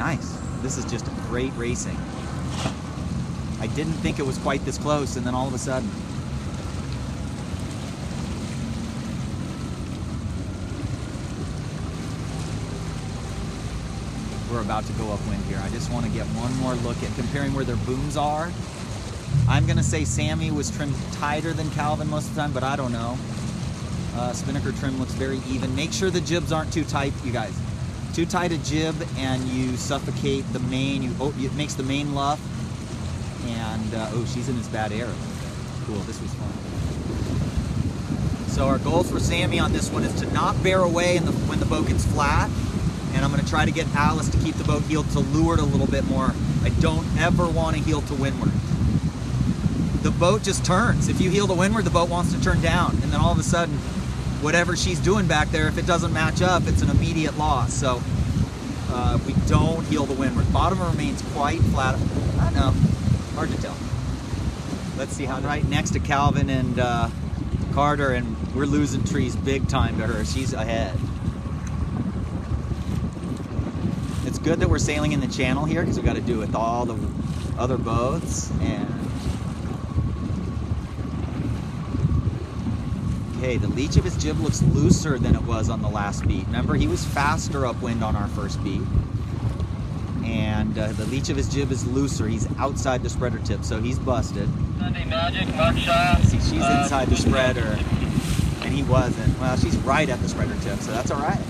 Nice. This is just great racing. I didn't think it was quite this close, and then all of a sudden. We're about to go upwind here. I just want to get one more look at comparing where their booms are. I'm going to say Sammy was trimmed tighter than Calvin most of the time, but I don't know. Spinnaker trim looks very even. Make sure the jibs aren't too tight, you guys. Too tight a jib and you suffocate the main. It makes the main luff. And, oh, she's in this bad air. Cool, this was fun. So our goals for Sammy on this one is to not bear away when the boat gets flat. And I'm going to try to get Alice to keep the boat heeled to leeward a little bit more. I don't ever want to heel to windward. The boat just turns. If you heel to windward, the boat wants to turn down. And then all of a sudden, whatever she's doing back there, if it doesn't match up, it's an immediate loss. So we don't heel to windward. Bottom remains quite flat. I don't know. Hard to tell. Let's see how. Right next to Calvin and Carter, and we're losing trees big time to her. She's ahead. It's good that we're sailing in the channel here because we've got to do it with all the other boats. And okay, the leech of his jib looks looser than it was on the last beat. Remember, he was faster upwind on our first beat. And the leech of his jib is looser. He's outside the spreader tip, so he's busted. Sunday Magic, Mark Shaw. See, she's inside the spreader, and he wasn't. Well, she's right at the spreader tip, so that's all right.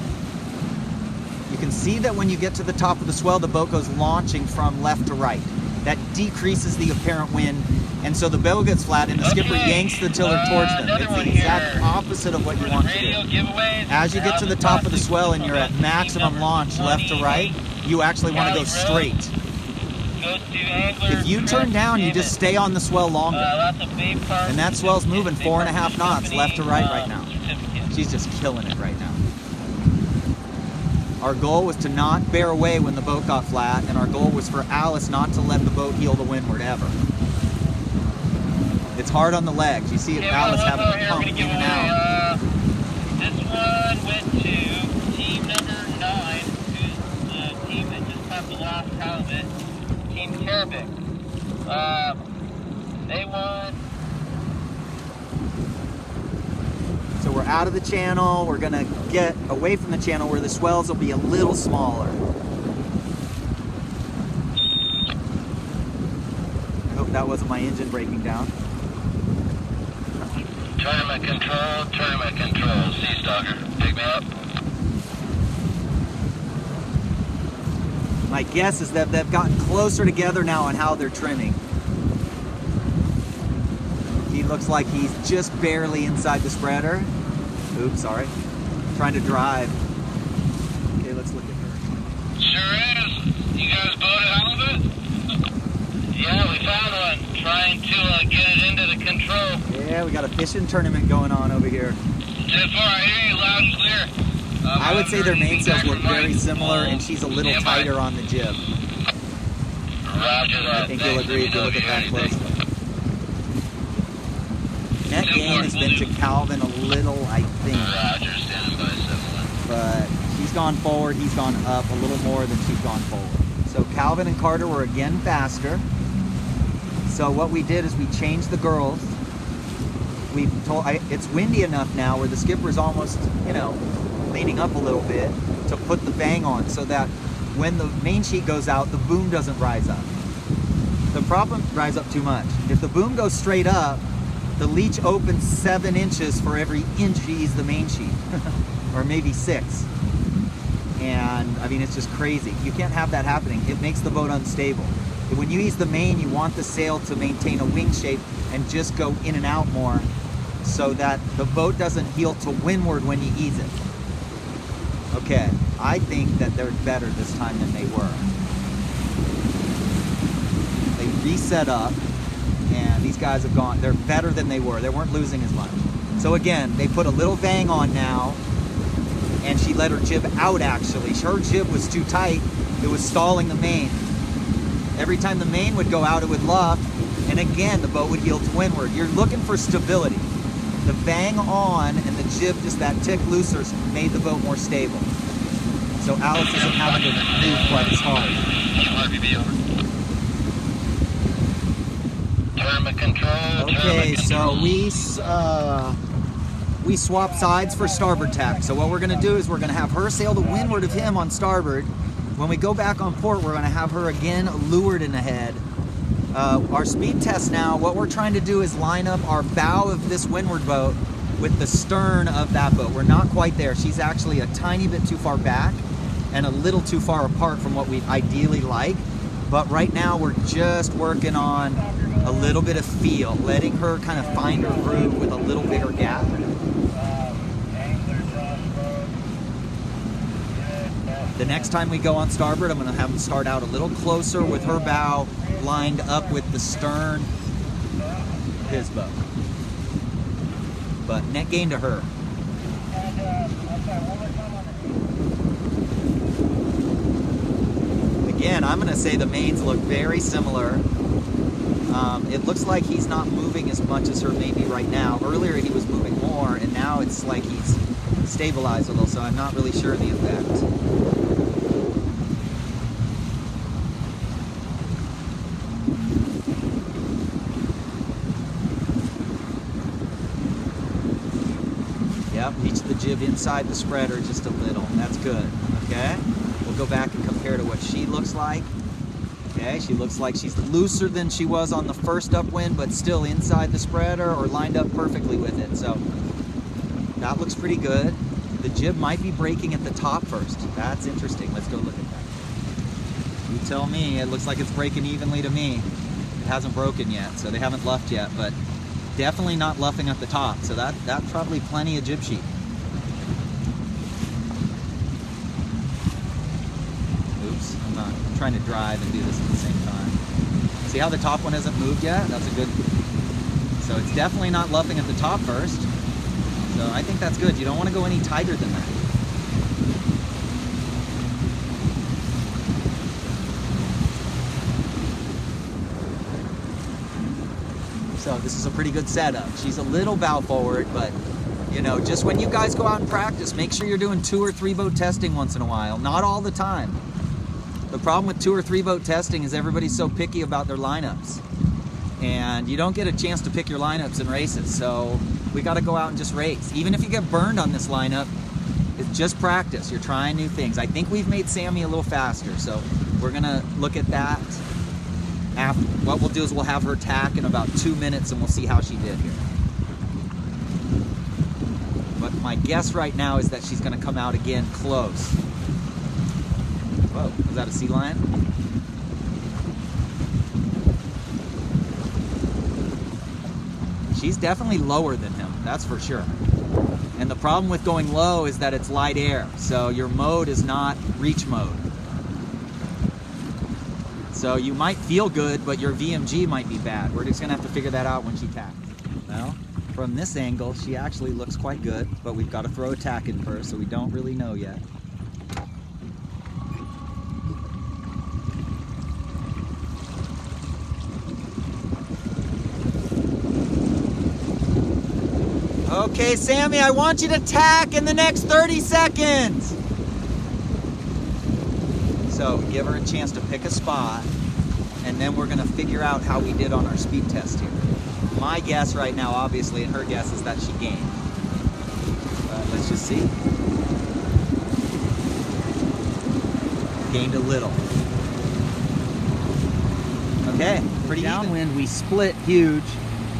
You can see that when you get to the top of the swell, the boat goes launching from left to right. That decreases the apparent wind, and so the boat gets flat, and the skipper yanks the tiller towards them. It's the exact opposite of what you want to do. As you get to the top of the swell and you're at maximum launch left to right, you actually want to go straight. If you turn down, you just stay on the swell longer. And that swell's moving 4.5 knots left to right now. She's just killing it right now. Our goal was to not bear away when the boat got flat, and our goal was for Alice not to let the boat heel to windward ever. It's hard on the legs. You see Alice having to pump in and out. This one went to team number 9, who's the team that just caught the last halibut, Team Carabin. They won. So we're out of the channel. We're gonna get away from the channel where the swells will be a little smaller. I hope that wasn't my engine breaking down. Tournament control, Sea Stalker, pick me up. My guess is that they've gotten closer together now on how they're trimming. He looks like he's just barely inside the spreader. Oops, sorry. Trying to drive. Okay, let's look at her. Sure is. You guys boated halibut? Yeah, we found one. Trying to get it into the control. Yeah, we got a fishing tournament going on over here. 10-4, I hear you loud and clear. I would say their mainsails look very similar, and she's a little tighter on the jib. Roger that. I think you'll agree if you look at that closely. Net gain has been to Calvin a little, I think. Roger, standing by 7-1. But she's gone forward, he's gone up a little more than she's gone forward. So Calvin and Carter were again faster. So what we did is we changed the girls. We told it's windy enough now where the skipper's almost, you know, leaning up a little bit to put the bang on so that when the main sheet goes out, the boom doesn't rise up. The problem rise up too much. If the boom goes straight up, the leech opens 7 inches for every inch you ease the main sheet, or maybe 6. And I mean, it's just crazy. You can't have that happening. It makes the boat unstable. When you ease the main, you want the sail to maintain a wing shape and just go in and out more so that the boat doesn't heel to windward when you ease it. Okay, I think that they're better this time than they were. They reset up, and these guys have gone, they're better than they were. They weren't losing as much. So again, they put a little bang on now, and she let her jib out actually. Her jib was too tight, it was stalling the main. Every time the main would go out, it would luff, and again, the boat would heel to windward. You're looking for stability. The bang on and the jib just that tick looser made the boat more stable. So Alex isn't having to move quite as hard. RBB over. Tournament control. Okay, so we swap sides for starboard tack. So what we're gonna do is we're gonna have her sail to windward of him on starboard. When we go back on port, we're gonna have her again leeward in ahead. Our speed test now, what we're trying to do is line up our bow of this windward boat with the stern of that boat. We're not quite there. She's actually a tiny bit too far back and a little too far apart from what we'd ideally like. But right now we're just working on a little bit of feel, letting her kind of find her groove with a little bigger gap. The next time we go on starboard, I'm gonna have them start out a little closer with her bow lined up with the stern of his boat. But net gain to her. Again, I'm gonna say the mains look very similar. It looks like he's not moving as much as her maybe right now. Earlier he was moving more, and now it's like he's stabilized a little, so I'm not really sure of the effect. Yep, reach the jib inside the spreader just a little. That's good, okay? We'll go back and compare to what she looks like. Okay, she looks like she's looser than she was on the first upwind, but still inside the spreader or lined up perfectly with it. So that looks pretty good. The jib might be breaking at the top first. That's interesting. Let's go look at that. You tell me. It looks like it's breaking evenly to me. It hasn't broken yet, so they haven't luffed yet, but definitely not luffing at the top. So that's probably plenty of jib sheet. Oops, I'm not trying to drive and do this at the same time. See how the top one hasn't moved yet? That's a good, so it's definitely not luffing at the top first. So I think that's good. You don't want to go any tighter than that. So this is a pretty good setup. She's a little bow forward, but you know, just when you guys go out and practice, make sure you're doing 2 or 3 boat testing once in a while, not all the time. The problem with 2 or 3 boat testing is everybody's so picky about their lineups. And you don't get a chance to pick your lineups in races, so we got to go out and just race. Even if you get burned on this lineup, it's just practice. You're trying new things. I think we've made Sammy a little faster, so we're going to look at that. After, what we'll do is we'll have her tack in about 2 minutes and we'll see how she did here. But my guess right now is that she's going to come out again close. Whoa, was that a sea lion? She's definitely lower than him, that's for sure. And the problem with going low is that it's light air, so your mode is not reach mode. So you might feel good, but your VMG might be bad. We're just gonna have to figure that out when she tacks. Well, from this angle, she actually looks quite good, but we've got to throw a tack in first, so we don't really know yet. Okay, Sammy, I want you to tack in the next 30 seconds. So give her a chance to pick a spot, and then we're gonna figure out how we did on our speed test here. My guess right now, obviously, and her guess is that she gained. But let's just see. Gained a little. Okay, pretty downwind, we split huge,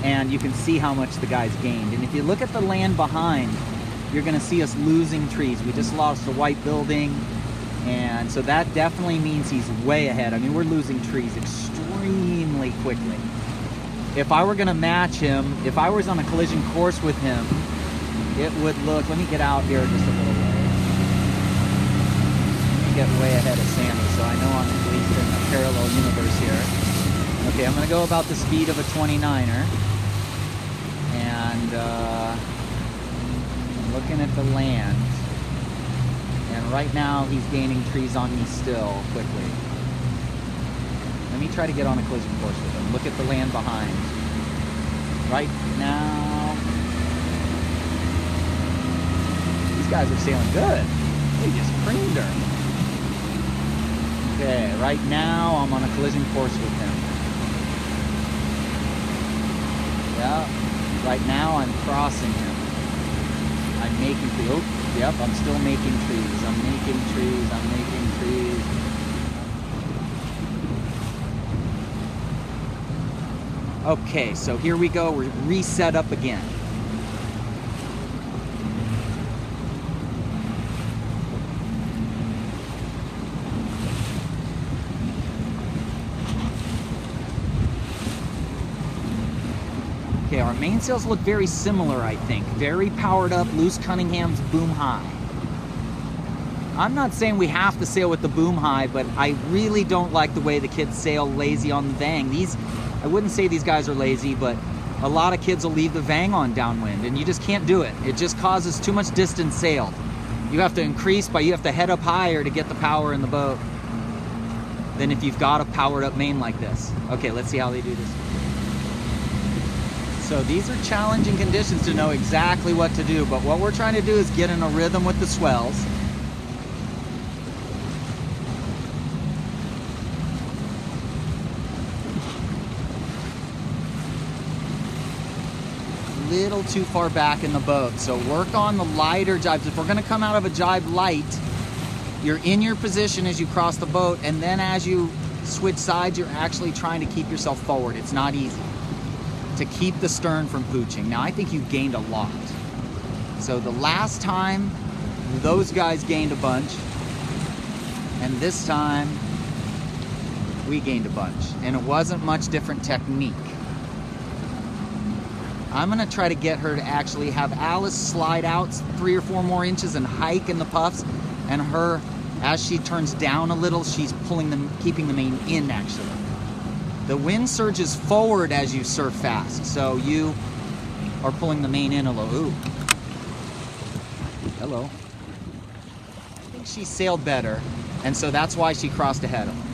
and you can see how much the guy's gained. And if you look at the land behind, you're gonna see us losing trees. We just lost a white building, and so that definitely means he's way ahead. I mean, we're losing trees extremely quickly. If I were gonna match him, if I was on a collision course with him, it would look, let me get out here just a little way. Let me get way ahead of Sammy, so I know I'm at least in a parallel universe here. Okay, I'm gonna go about the speed of a 29er. And I'm looking at the land. And right now he's gaining trees on me still, quickly. Let me try to get on a collision course with him. Look at the land behind. Right now, these guys are sailing good. He just creamed her. Okay, right now I'm on a collision course with him. Yeah, right now I'm crossing him. I'm making trees. Oh, yep, I'm still making trees. I'm making trees. I'm making trees. Okay, so here we go. We're reset up again. Okay, our mainsails look very similar, I think. Very powered up, loose Cunningham's boom high. I'm not saying we have to sail with the boom high, but I really don't like the way the kids sail lazy on the Vang. I wouldn't say these guys are lazy, but a lot of kids will leave the Vang on downwind, and you just can't do it. It just causes too much distance sailed. You have to increase you have to head up higher to get the power in the boat than if you've got a powered up main like this. Okay, let's see how they do this. So these are challenging conditions to know exactly what to do, but what we're trying to do is get in a rhythm with the swells. Little too far back in the boat, so work on the lighter jibes. If we're going to come out of a jibe light, you're in your position as you cross the boat, and then as you switch sides, you're actually trying to keep yourself forward. It's not easy to keep the stern from pooching. Now, I think you've gained a lot. So the last time, those guys gained a bunch, and this time, we gained a bunch, and it wasn't much different technique. I'm gonna try to get her to actually have Alice slide out 3 or 4 more inches and hike in the puffs, and her, as she turns down a little, she's keeping the main in actually. The wind surges forward as you surf fast, so you are pulling the main in a little. Ooh. Hello. I think she sailed better, and so that's why she crossed ahead of him.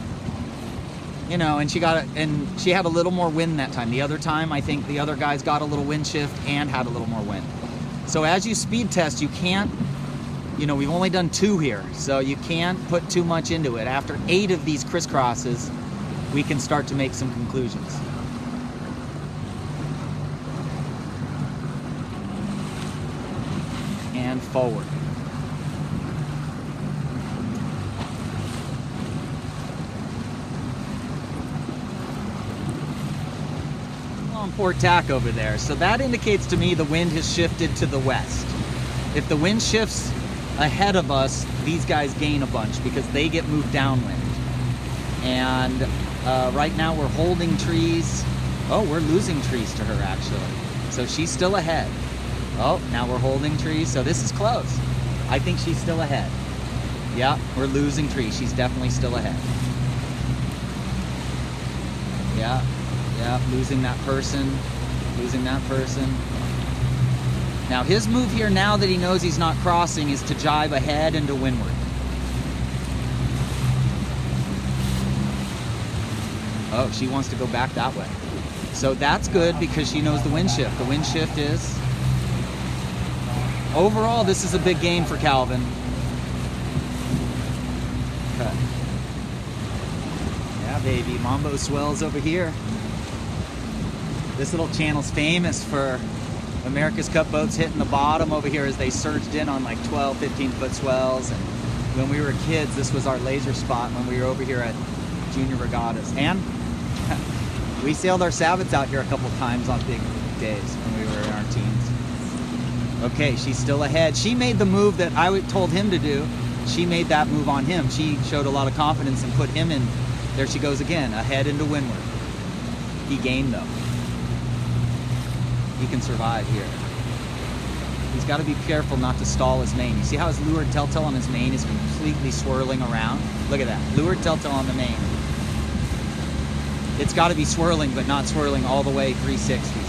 You know, and she had a little more wind that time. The other time, I think the other guys got a little wind shift and had a little more wind. So as you speed test, you can't, we've only done 2 here, so you can't put too much into it. After 8 of these crisscrosses, we can start to make some conclusions. And forward. On port tack over there, so that indicates to me the wind has shifted to the west. If the wind shifts ahead of us, these guys gain a bunch because they get moved downwind. And right now we're holding trees. Oh, we're losing trees to her actually. So she's still ahead. Oh, now we're holding trees. So this is close. I think she's still ahead. Yeah, we're losing trees. She's definitely still ahead. Yeah, losing that person. Losing that person. Now his move here, now that he knows he's not crossing, is to jibe ahead and to windward. Oh, she wants to go back that way. So that's good because she knows the wind shift. The wind shift is... Overall, this is a big gain for Calvin. Okay. Yeah, baby. Mambo swells over here. This little channel's famous for America's Cup boats hitting the bottom over here as they surged in on like 12, 15-foot swells. And when we were kids, this was our laser spot when we were over here at junior regattas. And we sailed our sabots out here a couple times on big days when we were in our teens. Okay, she's still ahead. She made the move that I told him to do. She made that move on him. She showed a lot of confidence and put him in. There she goes again, ahead into windward. He gained though. He can survive here. He's got to be careful not to stall his main. You see how his leeward telltale on his main is completely swirling around? Look at that, leeward telltale on the main. It's got to be swirling, but not swirling all the way 360.